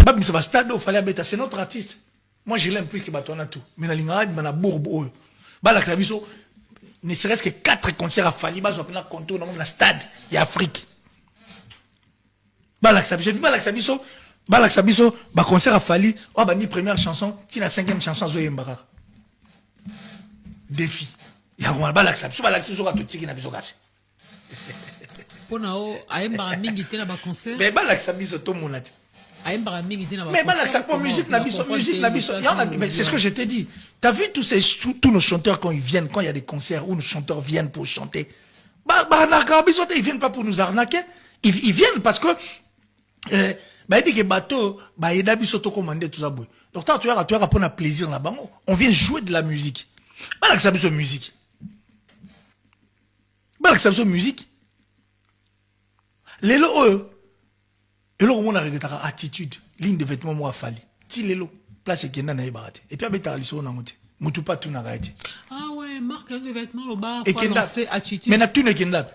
Babi ça va stade au fallait bêta, c'est notre artiste. Moi je l'aime plus que batona tout. Mais na lingara na bourbe ba la biso ne serait-ce que 4 concerts à Fali ba zo pena contour dans la stade et Afrique. Ba la biso ba concert à Fali, oh ba ni première chanson, ti la 5e chanson zo yembaka. Défi. Ya ngwa ba la biso ka to tiki na biso kasi. Pona o ayembaka mingi te na ba concert. Mais ba la biso to monati. Mais musique c'est ce que je t'ai dit. T'as vu tous nos chanteurs quand ils viennent, quand il y a des concerts où nos chanteurs viennent pour chanter. Ils viennent pas pour nous arnaquer. Ils viennent parce que il dit que bateau, il a bisoto commandé tout ça. Donc tu as pour un plaisir là-bas. On vient jouer de la musique. Pas que ça besoin de musique. Pas que ça besoin de musique. Les lots. Et là, on a regardé attitude, ligne de vêtements, moi, Fali. Tilelo, place et kenda na ibarate. Et puis, avec ta liso, on a monté. Moutou pas tout n'a raté. Ah ouais, marque de vêtements, le bar, faut lancer attitude. Mais na tout ne kenda.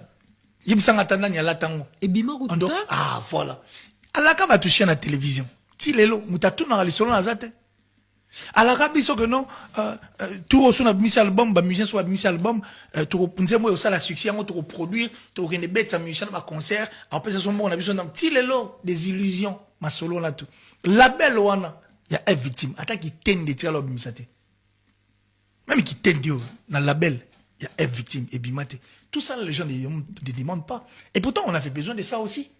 Yibsang atanda ni alatango. Et bima kututa. Ah, voilà. Alaka va toucher à la télévision. Tilelo, mouta tout n'a liso, on a zate. Alaka biso que non, tout au son a mis album, ba musicien soit mis album, tout au moi aussi la succès, on tout produire, tout au des bêtes à musicien à concert, après ça son bon on a besoin d'un petit lélo, des illusions, ma solo là tout. La belle wana, il y a une victime, attaque qui tente de tirer l'homme misate. Même qui tente Dieu, dans la belle, il y a une victime et bimate. Tout ça les gens ne demandent pas. Et pourtant on a fait besoin de ça aussi.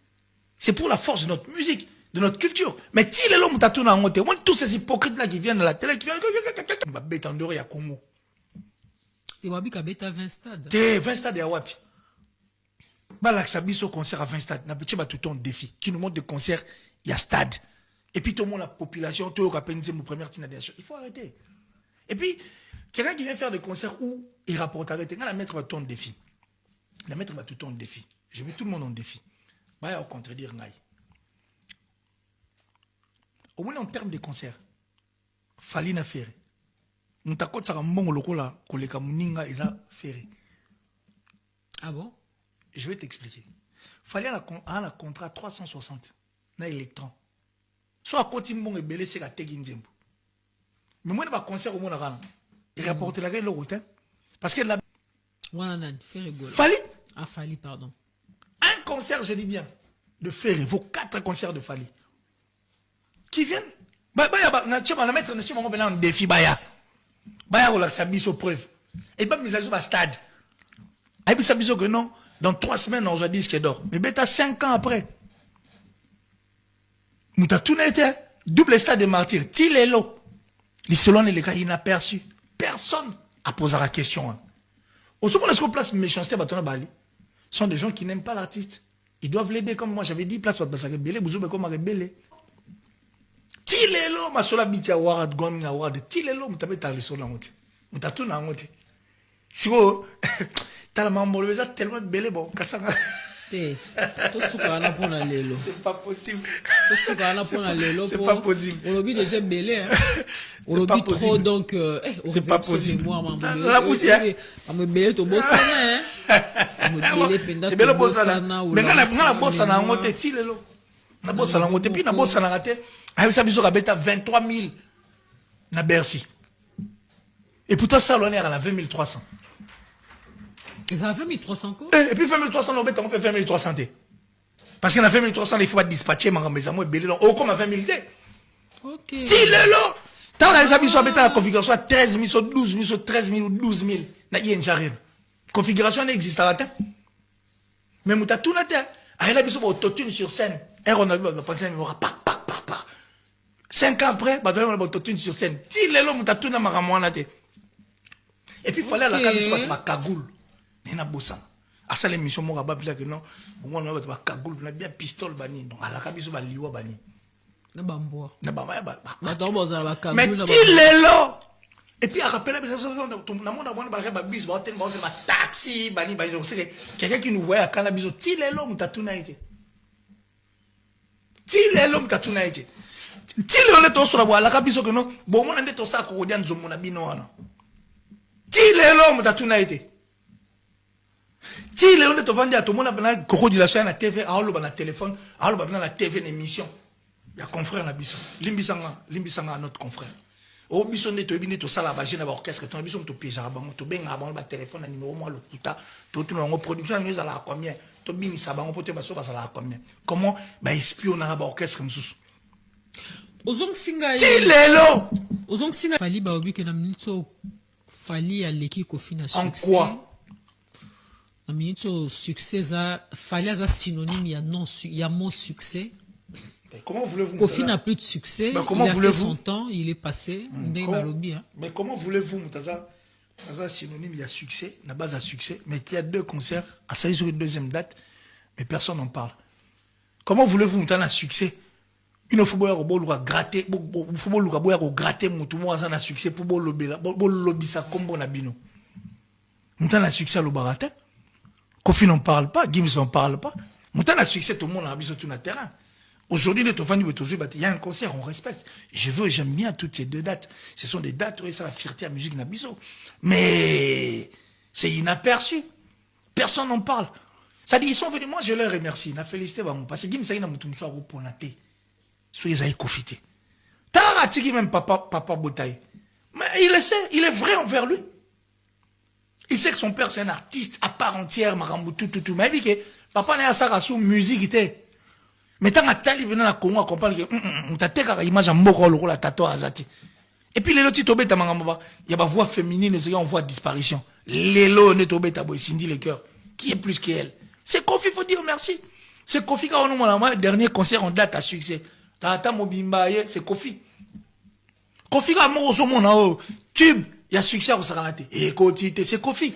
C'est pour la force de notre musique. De notre culture. Mais si les hommes t'ont en monté, moi tous ces hypocrites là qui viennent à la télé, qui viennent, bah bête en dehors il y a Congo. Et wabi ka bête à 20 stades. 20 stades et à wapi. Bah là que ça bise au concert à 20 stades, n'a petit bah tout ton défi. Qui nous montre des concerts, il y a stade. Et puis tout le monde la population, tout le monde mon première tinadation. Il faut arrêter. Et puis quelqu'un qui vient faire des concerts où il rapporte arrêter, quand la mettre va ton défi. La mettre va tout ton défi. Je mets tout le monde en défi. Bah au contredire ngai. Au moins en termes de concert, Fali na ferré. Nous t'accordons ça comme bon lokola, koleka muninga eza ferré. Ah bon? Je vais t'expliquer. Fali a un contrat 360 na électron. Soit à côté bon et belé c'est la teginzembo. Mais moi na concert au monde ran. Il rapporte la gueule l'autre parce que la Fali? Ah Fali pardon. Un concert je dis bien de ferré vaut 4 concerts de Fali. Qui viennent on mettre en défi baya on la s'abisse aux preuves et pas mise à jour à stade et puis s'abisse que non dans 3 semaines on a disque d'or mais bêta 5 ans après nous t'as tout été double stade de martyrs Tilelo les selon les gars inaperçus personne a posé la question au second est-ce qu'on place méchanceté batona bali sont des gens qui n'aiment pas l'artiste ils doivent l'aider comme moi j'avais dit place batasa rebelle bouzou comme rebelle. Tilelo masola biti award goni award tilelo mutabe tali sola ngote mutatu na ngote siko tala mambo beza tellement belé bon kasanga to suka na pona lelo c'est pas possible to suka na pona lelo c'est pas possible on obi déjà belé on obi trop donc c'est pas possible la poussière am belé to bosana am belé penda to bosana mais na bosana ngote tilelo na bosana ngote puis na bosana ngate. Ah, ça biso kabeta 23 000 na Bercy. Et pourtant ça on est à la 20 300. Et ça a 20 300 quoi? Et puis 20 300 on peut 20 300. Parce qu'il y a 20 300 il faut pas dispatcher mais moi belé oh comme à 20 000 dé. OK. Tilelo. Tant là ça biso kabeta la configuration à 13 000 12 000 13 000 ou 12 000 na yenjarine. Configuration n'existe à la tête. Mais muta tout na tête. Ah là biso autotune sur scène. Et on a pensé il aura pas 5 ans après, bah on a autotune sur scène. Si les hommes t'as tout na maramwana te. Et puis il fallait la cagoule soit ma cagoule. Nena bossa. À ça l'émission moi ba que non, moi on va cagoule, on a bien pistole bani. Donc à la cabiso ba liwa bani. Na bamboa. Na ba ba. Ba cagoule. Mais si les lo. Et puis à rappeler tout na monde ba ba bis ba hôtel ba c'est ma taxi bani bani donc c'est quelqu'un qui nous voit à cannabis. Si les hommes t'as tout na été. Si les hommes t'as tout na été. Tile on est au sur la voie, la cabiso que non, bon, on est au sac au dian zomona binoana. Tile l'homme d'atuna été. Tile on est au vendu à tout le monde, a coco de la chaîne à TV, à l'eau, à téléphone, à l'eau, à la TV, une émission. Il y a confrère Nabiso. Limbisanga notre confrère. Au biso ne to bini to sala ba jena ba orchestre to biso to pejara bango to benga bango ba téléphone na numéro moi lokuta to tout na production nous ala combien to bini sa bango pote ba so ba sala combien comment ba espionner ba orchestre mususu ozong singa lelo ozong singa fali ba obi ke na minute fali ya leki Kofi na succès en quoi na minute succès za fali za synonyme ya non ya mon succès. Comment voulez-vous Kofi n'a plus de succès, il a fait son temps, il est passé. Mais comment voulez-vous, Moutaza, synonyme, il y a succès, la base à succès, mais qu'il y a 2 concerts, à ça sur une deuxième date, mais personne n'en parle. Comment voulez-vous, Moutaza, succès? Une fois, il faut gratter, il faut gratter, Moutaza, un succès pour le lobby, ça comme bon abino. Moutaza, succès à l'obarate. Kofi n'en parle pas, Gims n'en parle pas. Moutaza, succès, tout le monde a besoin de terrain. Aujourd'hui, il y a un concert, on respecte. J'aime bien toutes ces 2 dates. Ce sont des dates où c'est la fierté à musique Nabiso. Mais c'est inaperçu. Personne n'en parle. Ça dit, ils sont venus, moi je les remercie. Na félicité, parce que Gim Saïna Moutoumsoa Ruponate. Soyez à profiter. Talarati même papa Botaï. Mais il le sait, il est vrai envers lui. Il sait que son père c'est un artiste à part entière, Maramboutou, tout. Mais il dit que papa n'est à sa race musique, était. Mais tant que Tali vient à Congo, on comprend que on t'a teka image en moko le la tato azati. Et puis les lots tobé ta mangamba, il y a pas voix féminine, c'est on voit disparition. Les lots ne tobé ta boy Cindy les cœurs. Qui est plus qu'elle? C'est Kofi, faut dire merci. C'est Kofi quand on a le dernier concert en date à succès. Tata Mobimba, c'est Kofi. Kofi quand on a mon tube, il y a succès au Saranaté. Et quotité, c'est Kofi.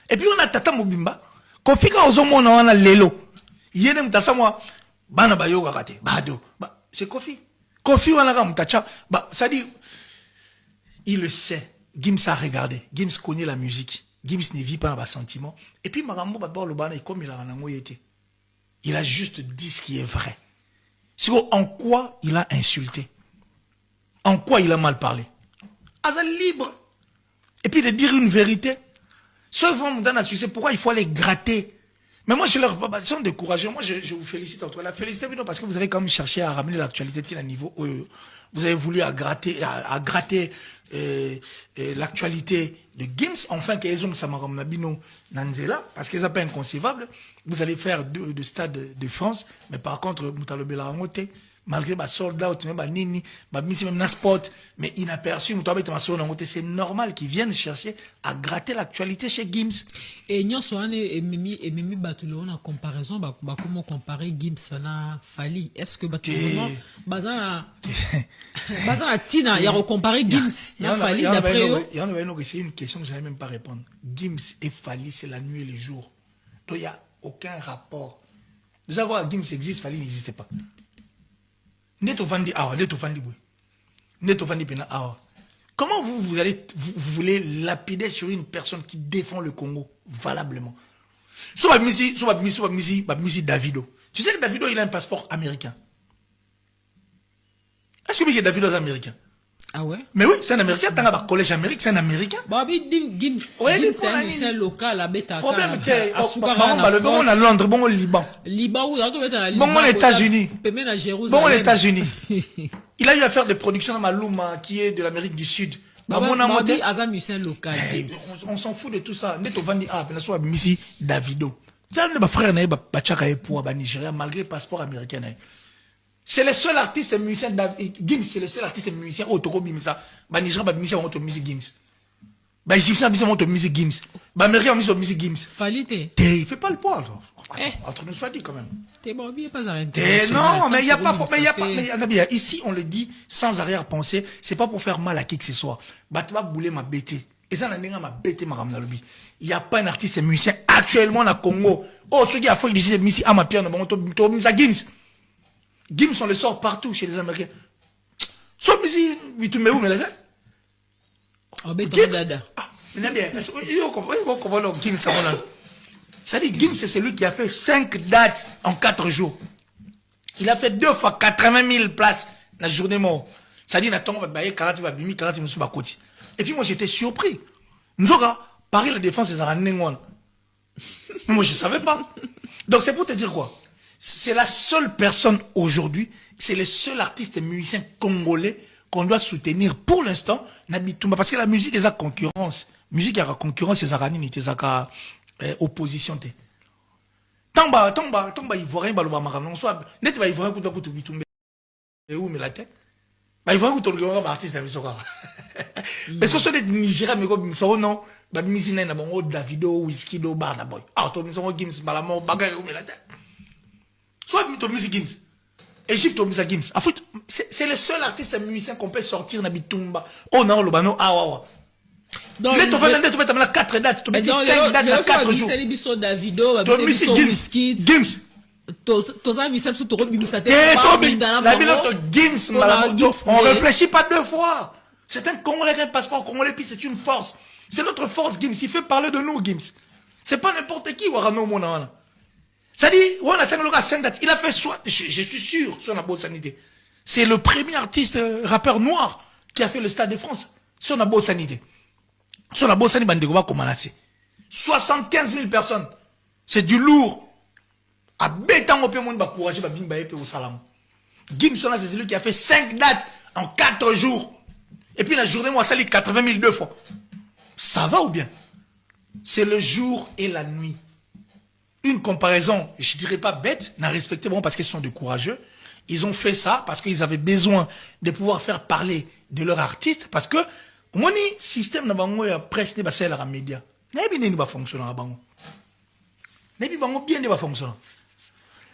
Et puis on a Tata Mobimba. Kofi quand on a Lelo. Yenem tasa moi. Bana ba yoga kate bado c'est Kofi on a mutacha ça dit il le sait. Gims a regardé, Gims connaît la musique, Gims ne vit pas dans sentiment et puis marambo ba le bana comme il a nango été il a juste dit ce qui est vrai. C'est en quoi il a insulté, en quoi il a mal parlé, Azal libre et puis de dire une vérité. Seulement dans la succès, pourquoi il faut aller gratter? Mais moi, je leur sont découragés. Moi, je vous félicite entre la félicité, parce que vous avez quand même cherché à ramener l'actualité à un niveau où vous avez voulu gratter l'actualité de Gims, enfin, qu'ils ont Samaram Nabino Nanzela, parce qu'ils sont pas inconcevables. Vous allez faire 2 stades de France, mais par contre, Moutalo Belarangote, malgré sold out, même Nini, même na sport, mais inaperçu, c'est normal qu'ils viennent chercher à gratter l'actualité chez Gims. Et nous sommes Mimi Batulo en comparaison, comment comparer Gims na Fali? Est-ce que Batulo Bazan a Tina, il y a recomparé Gims na Fali d'après eux? C'est une question que je n'avais même pas répondre. Gims et Fali, c'est la nuit et les jours. Donc il n'y a aucun rapport. Déjà, Gims existe, Fali n'existait pas. Comment vous voulez lapider sur une personne qui défend le Congo valablement? Soit Davido. Tu sais que Davido il a un passeport américain. Est-ce que Davido est américain? Ah ouais? Mais oui, c'est un américain. T'as un collège américain, c'est un américain. Gims, c'est un lycée local à Beta. Problème, on a Londres, bon, au Liban. Liban, oui, bon, aux États-Unis. Bon, aux États-Unis. Il a eu à faire des productions dans Maluma, qui est de l'Amérique du Sud. On s'en fout de tout ça. Davido. Malgré le passeport américain. C'est le seul artiste musicien, Gims, c'est le seul artiste musicien, Otoko Bimisa. Nigérien, musicien, on musique Gims. Égyptien, on musique Gims. Américain, on musique Gims. Falité. Il fait pas le poids, alors. Entre nous soit dit quand même. T'es bon, bien pas arrêté. Non, mais il n'y a pas, ici, on le dit sans arrière-pensée, c'est pas pour faire mal à qui que ce soit. Batba boulé m'a bêté. Et ça, n'a pas bêté ma ramnalobi. Il n'y a pas un artiste musicien actuellement au Congo. Oh, ceux qui a fait ici, Missy, à ma pierre, on Gims. Gims, on le sort partout chez les Américains. Sauf ici, tu mets où, mais là? Dada. Ça dit, Gims, c'est celui qui a fait 5 dates en 4 jours. Il a fait 2 fois 80 000 places la journée mort. Ça dit, 40 et puis moi, j'étais surpris. Nous avons Paris, la défense, c'est un Moi, je ne savais pas. Donc, c'est pour te dire quoi? C'est la seule personne aujourd'hui c'est le seul artiste musicien congolais qu'on doit soutenir pour l'instant. Parce que la musique, c'est la concurrence. Musique, il y a concurrence, c'est la opposition. Tamba, ivoirien, baloba maramon, soit, net, ivoirien, kouta koutou bitumbe, où, mais la tête. Ivoirien, koutou le artiste, à Bissokara. Parce que soit des Nigeria, mais comme ça, non, bah, misina, na bon, Davido, Whisky, do, Barna Boy. Ah, toi, misons, Gims, Balamo, Bagay, où, mais la tête. Soit, toi, musique Gims. Égypte, toi, Gims. En fait, c'est le seul artiste musicien qu'on peut sortir, na bitumba. Oh, non, le bano, ah, ouais, ouais. Mais tu vas tu mettre 4 dates, tu mets 5 dates dans 4 jours. Tu biso Davido, tu mets Gims. Gims. Tous amis, c'est tout le Gims. On réfléchit pas deux fois. C'est un Congolais qui a un passeport congolais, puis c'est une force. C'est notre force, Gims. Il fait parler de nous, Gims. C'est pas n'importe qui, Warano Mona. Ça dit, on attend le gars 5 dates. Il a fait soit, je suis sûr, sur la bonne sanité. C'est le premier artiste, rappeur noir, qui a fait le Stade de France, sur la bonne sanité. Sur la bosse, 75 000 personnes. C'est du lourd. À béton, on peut courager, au salam. Gims, c'est celui qui a fait 5 dates en 4 jours. Et puis la journée, moi, ça lit 80 000 deux fois. Ça va ou bien? C'est le jour et la nuit. Une comparaison, je dirais pas bête, n'a respecté bon parce qu'ils sont de courageux. Ils ont fait ça parce qu'ils avaient besoin de pouvoir faire parler de leur artiste parce que mon système na bango ya presse ne ba sel la média. Na bien ne ba fonctionner na bango. Na bien bango bien ne ba fonctionner.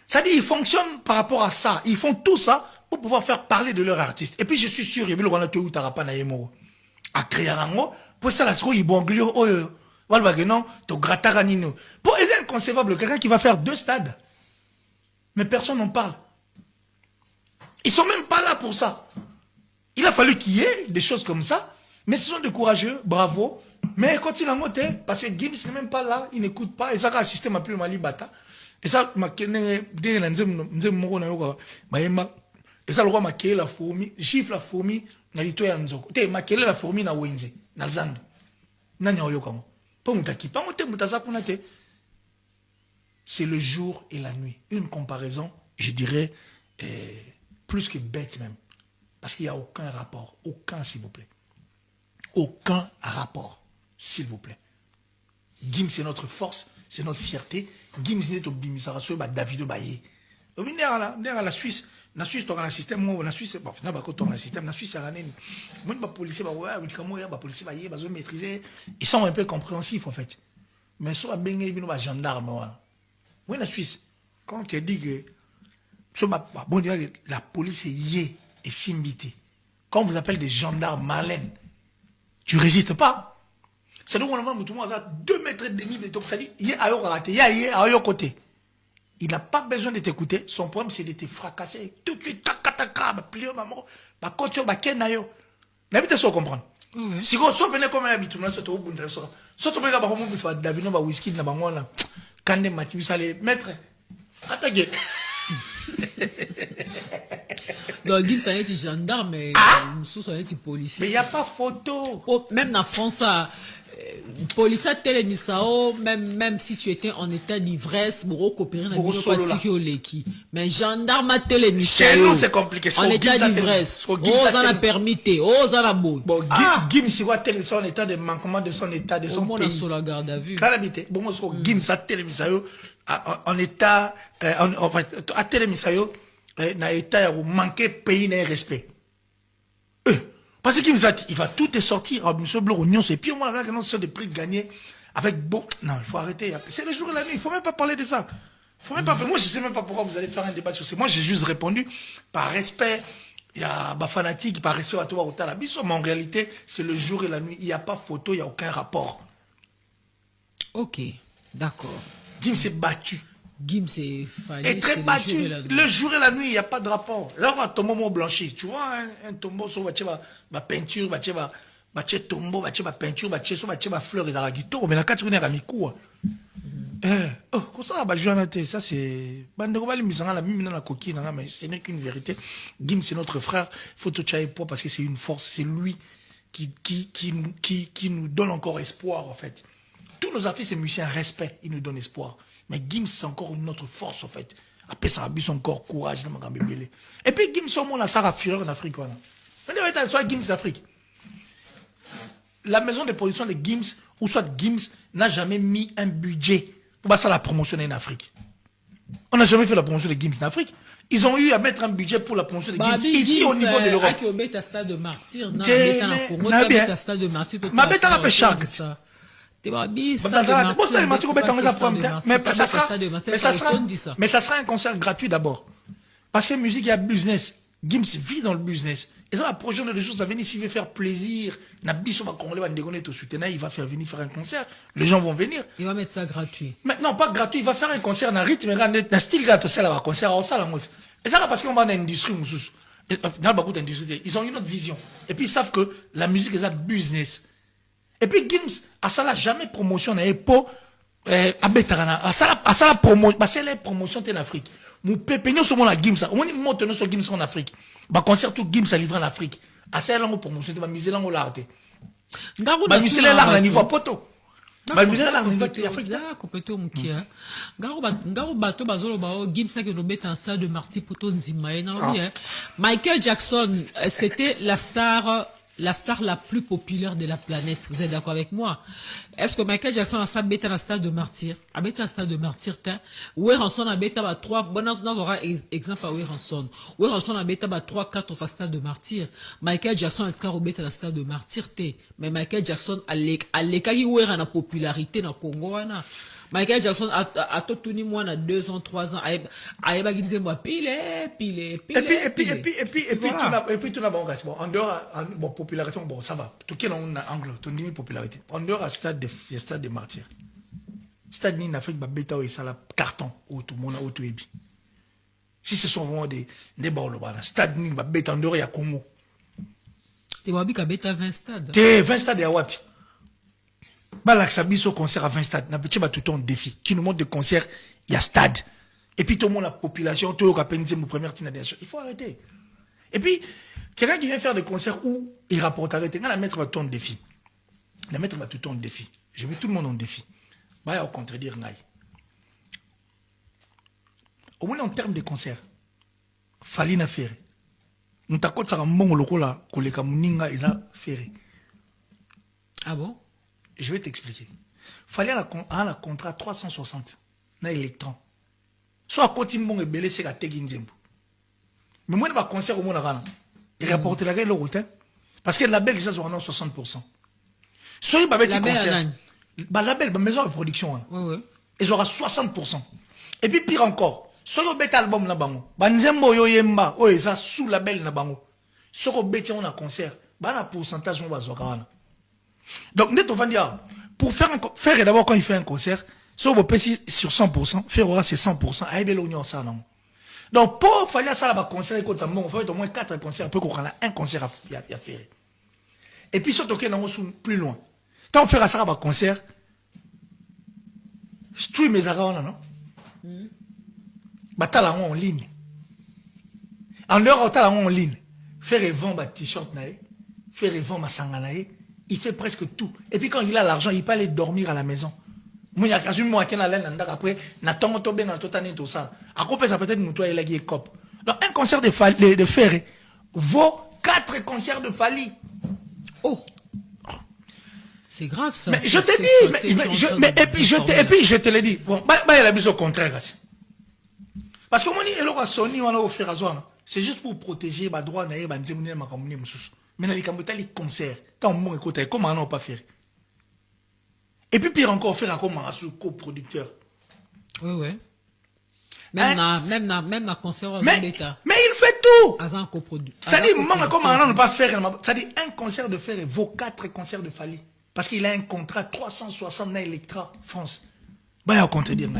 Ça dit ils fonctionnent par rapport à ça, ils font tout ça pour pouvoir faire parler de leur artiste. Et puis je suis sûr il le wana te utarapa na yemo. A créer rango pour ça la sco ibonglio oyo. Walba non, to gratara nino. Pour c'est inconcevable quelqu'un qui va faire 2 stades. Mais personne n'en parle. Ils sont même pas là pour ça. Il a fallu qu'il y ait des choses comme ça. Mais ce sont des courageux, bravo. Mais quand il a monté, parce que Gims n'est même pas là, il n'écoute pas. Et ça, un système appelé Mali Bata. Et ça, et ça, le roi m'a la fourmi, gifle la fourmi, na lito ya nzoko. Te, m'a la fourmi na wenze, na zando. Nanya oyo kamo. Pas mutaki, pas moté mutaza kunate. C'est le jour et la nuit. Une comparaison, je dirais, plus que bête même. Parce qu'il n'y a aucun rapport. Aucun, s'il vous plaît. Aucun rapport, s'il vous plaît. Gims, c'est notre force, c'est notre fierté. Gims, c'est au Davido Baye. La Suisse, la Suisse, tu as un système, la Suisse, bon, finalement, quand on a un système, la Suisse, les policiers, les maîtriser. Ils sont un peu compréhensifs, en fait. Mais soit bien, ils gendarmes. Oui, la Suisse, quand tu dis que la police est yé et simbité, quand on vous appelle des gendarmes malins, tu résistes pas. C'est donc on a 2 mètres et demi de donc ça dit il y a à côté. Il n'a pas besoin de t'écouter, son problème c'est de te fracasser tout de suite takataka plier maman ba coach ba kenayo. N'habite ça comprendre. Si on so venait comme habitude na soto bundra so. Soto benga ba homo ba Davido ba whisky na bango na. Kande mati bisale maître. Attaquer. Donc, Gims, c'est un gendarme, mais c'est un policier. Mais il n'y a pas photo. Oh, même la France, policier télémisao, même si tu étais en état d'ivresse, pour coopérer dans le mais gendarme à télémisao. Chez nous, c'est compliqué. En état d'ivresse. Oh, ça a permis, oh, ça a beau. Bon, Gims, il va télémisao en état de manquement de son état, de son pays. Sur la garde à vue. Calamité. Bon, Gims a télémisao en état, en fait, à télémisao, na état où manquer pays n'a respect. Parce qu'il va tout te sortir en ce bloc union c'est pire moi là non c'est des prix gagnés avec beau non il faut arrêter c'est le jour et la nuit il faut même pas parler de ça faut même pas moi je sais même pas pourquoi vous allez faire un débat sur ça moi j'ai juste répondu par respect il y a des fanatiques par respect à toi au Talabiso mais en réalité c'est le jour et la nuit il n'y a pas photo il n'y a aucun rapport. Ok d'accord. Gims s'est battu. Gims est fallu. Et très battu. Le jour et la nuit, il n'y a pas de rapport. Là, on a un tombeau blanchi. Tu vois, un tombeau sur la peinture, tombeau, peinture, sur fleur et la guitare. Mais la carte, on est à mi-coup. Comme ça, ça c'est. Mais ce n'est qu'une vérité. Gims, c'est notre frère. Il faut tout changer parce que c'est une force. C'est lui qui nous donne encore espoir, en fait. Tous nos artistes et musiciens respect, ils nous donnent espoir. Mais Gims, c'est encore une autre force, en fait. Après ça a son corps courage, et puis Gims au monde a ça fureur en Afrique. Soit Gims d'Afrique. La maison de production de Gims, ou soit Gims, n'a jamais mis un budget pour ça la promotion en Afrique. On n'a jamais fait la promotion de Gims en Afrique. Ils ont eu à mettre un budget pour la promotion de Gims ici au niveau de l'Europe. Qui stade de martyr, mais ça sera un concert gratuit d'abord. Parce que musique, il y a business. Gims vit dans le business. Et ça va projet de choses à venir s'il veut faire plaisir. Il va faire venir faire un concert. Les gens vont venir. Il va mettre ça gratuit. Mais non, pas gratuit. Il va faire un concert dans rythme, dans style gâteau. C'est là, un concert en salle. Et ça, parce qu'on va dans l'industrie. Dans beaucoup d'industries, ils ont une autre vision. Et puis ils savent que la musique est un business. Et puis Gims, à ça, n'a jamais promotion. Pour à Betarana. À ça, la promotion. Parce que les promotions en Afrique. Nous pépénons sur mon Gims. On est monté sur Gims en Afrique. Bah, concert tout Gims à livrer en Afrique. À ça, la promotion. Bah, miser l'angle l'art. Bah, miser l'art, à niveau poto. Bah, miser l'art, à niveau Afrique. Complètement moukia. Ngaro bato bazolo bao Gims a que le bet un stade de Marty Poto Nzimae. Michael Jackson, c'était la star la plus populaire de la planète. Vous êtes d'accord avec moi? Est-ce que Michael Jackson a ça bêta dans le stade de martyr? A bêta un stade de martyr, Weranson a bêta ba 3, bon, on aura exemple à Weranson. Weranson a bêta ba 3, 4 au stade de martyr. Michael Jackson a tika bêta dans le stade de martyr, mais Michael Jackson a l'écaki Weran a popularité dans Congo, wana. Michael Jackson a tout tenu moi dans 2 ans, 3 ans. Aïe, disait moi pile. Et puis, tout d'abord, bon, en dehors, bon, popularité, bon, ça va. Tout qui est en angle, tout niveau popularité. En dehors, stade de martyr. Stade ni en Afrique, bah, bêta, ça la carton, ou tout le monde, ou tout ébi. Si ce sont vraiment des bords, stade ni, bah, bêta, en dehors, il y a Congo. T'es wabi ka bêta 20 stades. T'es 20 stades, il y a wapi. Bah, là, ça au concert à 20 stades. N'a pas tout un défi. Qui nous montre des concerts, il y a stade. Et puis, tout le monde, la population, tout le monde a pensé mon première tinadation. Il faut arrêter. Et puis, quelqu'un qui vient faire des concerts où il rapporte arrêter. Quand la maître va tout un défi. La maître va tout un défi. Je mets tout le monde en défi. Bah, il y a au contredire, Naï. Au moins, en termes de concerts, Fali n'a fait. Nous t'accordons ça à mon locola, koleka muninga, ils a fait. Ah bon? Je vais t'expliquer. Fallait un contrat 360 na électron. Soit côté mon et belé c'est la teginzembo. Mais moi pas concert au monde là. Il rapporte la gueule au parce que la belle déjà sur 60%. Soit pas petit concert. Bah la belle maison de production. Oui. Ils aura 60%. Et puis pire encore, soit le bête album na bango. Ba nzembo yo yemba, oh ça sous la belle na bango. Soit le bête on a concert, bah la pourcentage on va zoka. Donc, on va dire, pour faire d'abord quand il fait un concert, si on peut sur 100%, faire aura c'est 100%, à l'union ça, non. Donc, pour faire ça, là, concert, il faut au moins 4 concerts, pour qu'on a un concert à faire. Et puis, surtout qu'on est plus loin. Quand on fait ça, là, concert, stream les arabes, non? Bah, t'as en ligne. En dehors, t'as en ligne. Faire vendre un t-shirt, faire vendre un sanganaï. Il fait presque tout. Et puis quand il a l'argent, il peut aller dormir à la maison. Moi, il y a quasiment moi qui après, n'attend pas bien dans tout année tout ça. À quoi ça peut-être nous toi il a gagné cop. Donc un concert de Ferré vaut 4 concerts de Fali. Oh. C'est grave ça. Mais je te dis, et puis je te le dis. Bon, bah il a mis au contraire. Parce que moi il a sonné on a offert à zone. C'est juste pour protéger ma droit na ba nzemune ma communauté mususu. Mais dans les concerts, quand on écoute, comment on n'a pas fait? Et puis pire encore, faire comme un coproducteur. Oui. Même dans concert, mais il fait tout. Azan coproducteur. Ça dit, comment on n'a pas faire? Ça dit, un concert de Ferré vaut 4 concerts de Fali. Parce qu'il a un contrat 360 na Electra France. Bah, il y a un contrat dire,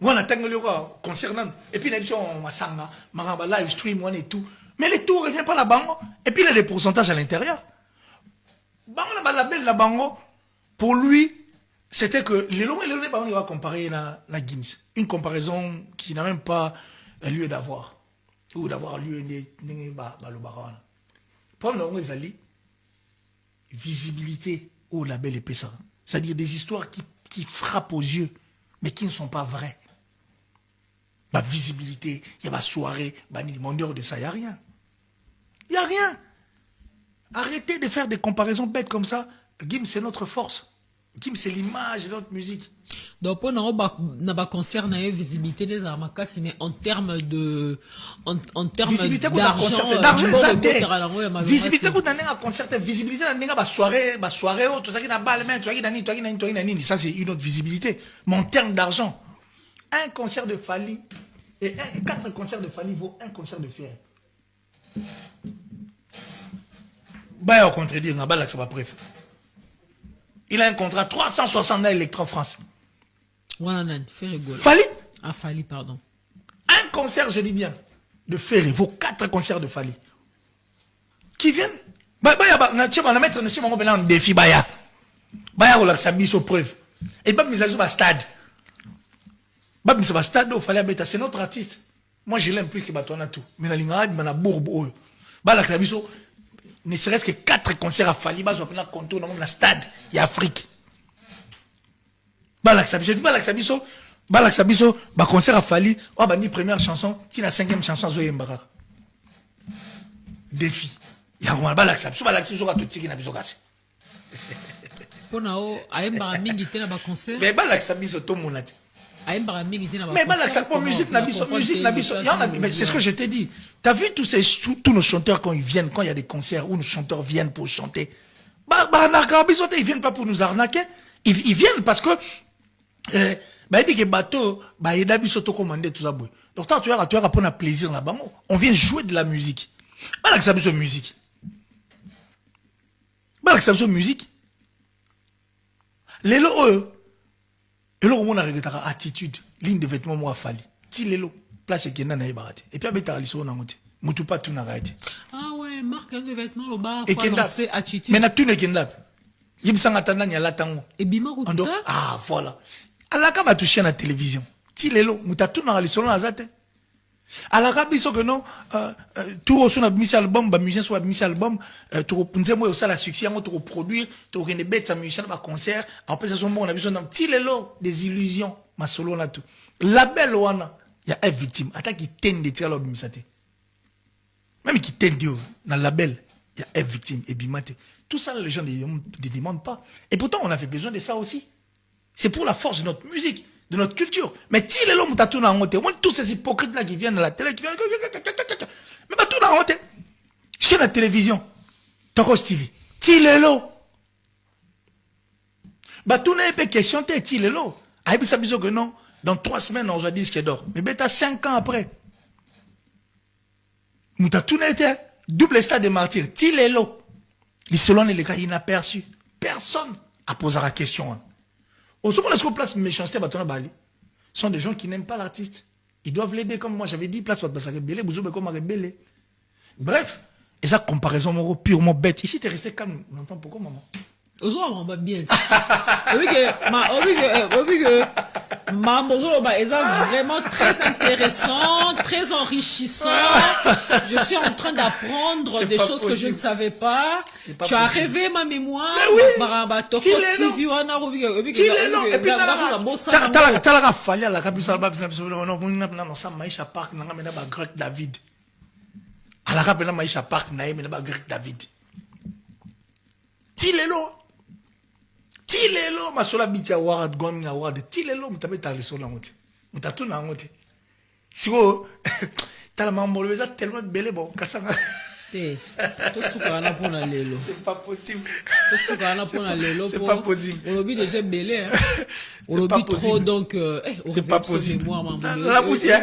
on a tant le concernant. Et puis, l'émission, on va sanga, live stream, on et tout. Mais les tours ne reviennent pas là-bas. Et puis il y a des pourcentages à l'intérieur. La belle là-bas, pour lui, c'était que les longs il va comparer la Gims. Une comparaison qui n'a même pas lieu d'avoir. Ou d'avoir lieu le baron. Pendant les alliés, visibilité au label épais ça. C'est-à-dire des histoires qui frappent aux yeux, mais qui ne sont pas vraies. la visibilité, il y a la soirée, il y de ça, il n'y a rien. Il n'y a rien. Arrêtez de faire des comparaisons bêtes comme ça. Gims, c'est notre force. Gims, c'est l'image de notre musique. Donc, pour nous, concert, na visibilité des armakas, mais en termes de, en termes visibilité d'argent, visibilité pour un concert, visibilité dans soirée, tout ça qui n'a pas le même, ça c'est une autre visibilité. Mais en termes d'argent, un concert de Fally et 4 concerts de Fally vaut un concert de Ferré. Bah, au contredire, on a ça va bref. Il a un contrat 360 dans Electro France. Fally? Ah, Fally, pardon. Un concert, je dis bien, de Ferré vaut 4 concerts de Fally. Qui viennent? On va mettre un défi, Baya, on a sa mise aux preuves. Et pas mis à stade. Stade, c'est notre artiste. Moi, je l'aime plus que Batona tout. Mais la ligne, il a bourbe. Ne serait-ce que 4 concerts à Fally, on a un contour dans le stade, il y a Afrique. Concert à Fally, on a dit première chanson, si la 5e chanson, Zoé Mbaka. Défi. Il y a un balaksabiso, balaksabiso, tout ce qui n'a pas besoin. Pour nous, Aïmbara Mingi était dans le concert. Mais balaksabiso, tout le monde a dit. Aïmbara Mingi était dans le concert. Mais balaksabiso, musique n'a pas besoin. Mais c'est ce que je t'ai dit. Tu as vu tous nos chanteurs quand ils viennent, quand il y a des concerts où nos chanteurs viennent pour chanter. Ils viennent pas pour nous arnaquer. Ils viennent parce que il dit que bateau, il a biso to commander tout ça. Donc tu as prendre plaisir là-bas. On vient jouer de la musique. Balaksabiso musique. Balaksabiso musique. Lelo on a regretté attitude, ligne de vêtements moi Fally. Ti lelo place qui na ibarate. Et puis abeta liso na ngote. Mutu pas tout na raite. Ah ouais, marque de vêtements le bar faut lancer attitude. Mais na tout ne kenda. Yibsanga tanda nya latango. Et bima kuta. Ah voilà. Alaka va toucher na télévision. Ti lelo muta tout na liso na zate. Alaka biso que non tout au son a mis album, ba musicien soit mis album, tout punze moi ça la succès, on tout produire, tout rene bête sa musicien ba concert, après ça son bon on a besoin d'un petit lelo des illusions, ma solo là tout. Label wana, il y a un victime, attaque qui tend de tirer l'objet misate. Même qui tend Dieu dans label, il y a un victime et bimate. Tout ça les gens ne demandent pas. Et pourtant on avait besoin de ça aussi. C'est pour la force de notre musique, de notre culture. Mais si les hommes t'ont en honte, tous ces hypocrites là qui viennent à la télé, qui viennent, mais tout en honte. Chez la télévision, Tokos TV, si les hommes, tout n'est pas question de si les hommes. Aïe, ça biso que non, dans 3 semaines on va dire ce qu'il dort. Mais t'as 5 ans après, nous t'as tout été double stade de martyrs. Si les hommes, les selon les gars inaperçus, personne a posé la question. Au second, est-ce qu'on place méchanceté à Bali sont des gens qui n'aiment pas l'artiste. Ils doivent l'aider, comme moi j'avais dit, place à rebelle, Bouzou comme rebelle. Bref, et ça, comparaison purement bête. Ici, tu es resté calme longtemps. Pourquoi, maman? On va bien. Oui, c'est vraiment très intéressant, très enrichissant. Je suis en train d'apprendre des choses que je ne savais pas. Tu as rêvé ma mémoire. Et puis, t'as fallu à la capitale, Maïcha Park, Grec David. À la capitale, Maïcha Park, Grec David. Tilelo. Tilelo, ma sola biti award, going award. Tilelo, mutabe ta leso la ngote. Mutatu na ngote. Si vous, t'as la maman tellement belle, bon, kasanga. C'est pas possible. C'est pas possible. On oublie déjà belé. On oublie trop, donc, c'est pas possible. La poussière.